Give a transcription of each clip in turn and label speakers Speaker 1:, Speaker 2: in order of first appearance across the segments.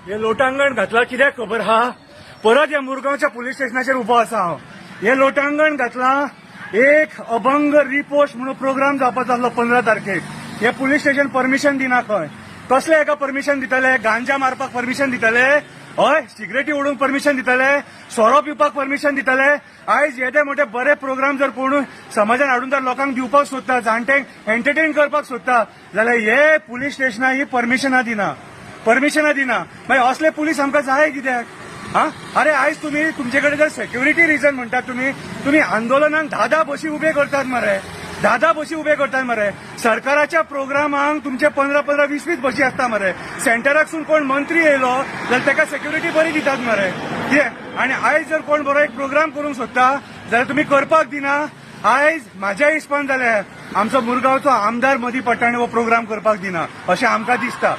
Speaker 1: हे लोटांगण घातला कित्याक खबर हा? परत ह्या मुरगांवच्या पुलीस स्टेशनाचेर उबो आसा हांव. हे लोटांगण घातला एक अभंग रिपोस्ट म्हणून प्रोग्राम जावपाचो आसलो 15 तारखेक. हे पुलीस स्टेशन परमिशन दिना खंय. कसले हेका परमिशन दितले? गांजा मारपाक परमिशन दितले? हय, सिगरेटी ओडूंक परमिशन दितले? सोरो पिवपाक परमिशन दितले? आयज येदे मोठे बरे प्रोग्राम जर कोण समाजान हाडून जर लोकांक दिवपाक सोदता, जाणट्यांक एंटरटेन करपाक सोदता, जाल्यार हे पुलीस स्टेशनां ही परमिशनां दिना. मागीर असले पुलीस आमकां जाय कित्याक? हा, अरे आयज तुम्ही तुमचे जर सेक्युरिटी रिजन म्हणटात तुम्ही आंदोलनाक 10 बशी उभे करतात मरे. 10 बशी उभे करतात मरे. सरकाराच्या प्रोग्रामांक तुमचे 15 20 बशी असता मरे. सेंटराकसून कोण मंत्री येयलो जाल्यार ताका सेक्युरिटी बरी दितात मरे. कितें? आनी आयज जर कोण बरो एक प्रोग्राम करूंक सोदता जाल्यार तुम्ही करपाक दिना. आयज म्हाज्या हिसपान जाल्यार आमचो मुरगांवचो आमदार मदीं पडटा आनी हो प्रोग्राम करपाक दिना अशें आमकां दिसता.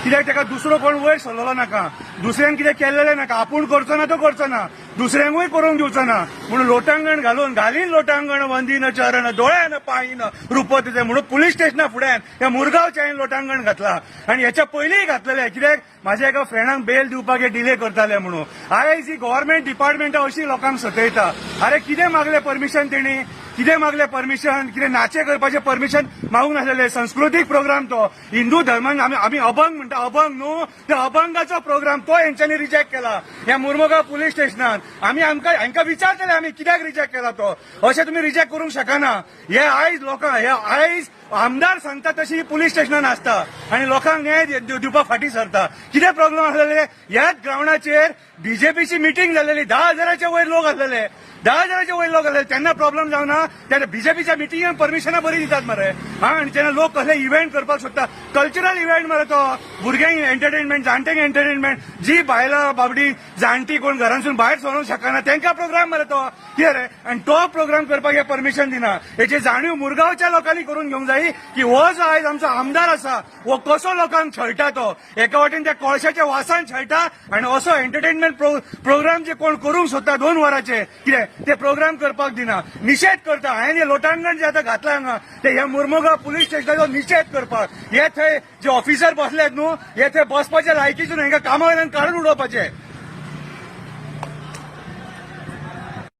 Speaker 1: कित्याक ताका दुसरो कोण वयर सरलेलो नाका, दुसऱ्यान कितें केल्लेलें नाका. आपूण करचो ना तो करचो ना, दुसऱ्यांकूय करूंक दिवचो ना म्हणून लोटांगण घालीन लोटांगण वंदीन चरण दोळ्यान पायन रुपत म्हणून पुलीस स्टेशना फुड्यान ह्या मुरगांवच्या लोटांगण घातला. आनी हेच्या पयलींय घातलेले. कित्याक? म्हाज्या एका फ्रेंडांक बेल दिवपाक हे डिले करताले म्हणून. आयज ही गव्हर्नमेंट डिपार्टमेंटां अशी लोकांक सतयता. अरे कितें मागले परमिशन तेणी? कितें मागले परमिशन? कितें नाचे करपाचें परमिशन मागूंक नासलेले. सांस्कृतीक प्रोग्राम तो हिंदू धर्मान आमी अभंग म्हणटा, अभंग न्हू, त्या अभंगाचो प्रोग्राम तो हेंच्यांनी रिजेक्ट केला ह्या मुरमुगांव पुलीस स्टेशनान. हांकां विचारतले आमी कित्याक रिजेक्ट केला तो. अशें तुमी रिजेक्ट करूंक शकना. हे आयज आमदार सांगता तशी पुलीस स्टेशनान आसता आनी लोकांक न्याय दिवपाक फाटीं सरता. कितें प्रॉब्लेम आसलेले? ह्याच ग्रावंडाचेर बीजेपीची मिटींग जाल्लेली. 10,000च्या वयर लोक आसलेले. 10,000च्या वयर लोक आसलेले. तेन्ना प्रॉब्लेम जावना. तेन्ना बीजेपीच्या मिटिंगान परमिशनां बरी दितात मरे. हा, आनी तेन्ना लोक कसले इव्हेंट करपाक सोदता. कल्चरल इव्हेंट मरे तो. भुरग्यांक एंटरटेनमेंट, जाणट्यांक एंटरटेनमेंट. जी बायलां बाबडी जाणटी कोण घरांसून भायर सरूंक शकना तेंकां प्रोग्राम मरे तो. कितें रे? आनी तो प्रोग्राम करपाक हे परमिशन दिना. हेची जाणीव मुरगांवच्या लोकांनी करून घेवंक जाय की हो जो आयज आमचो आमदार आसा हो कसो लोकांक छळटा. तो एका वाटेन त्या कोळशाच्या वासान छळटा आनी असो एंटरटेनमेंट प्रोग्राम जे कोण करूंक सोदता 2 वरांचे कितें ते प्रोग्राम करपाक दिना. निषेध करता. हांवें हे लोटांगण जे आतां घातला हांगा ते ह्या मुरमुगांव पुलीस स्टेशनाचो निषेध करपाक. हे थंय जे ऑफिसर बसलेत न्हू, हे थंय बसपाचे लायकीसून हांकां कामा वयल्यान काडून उडोवपाचे.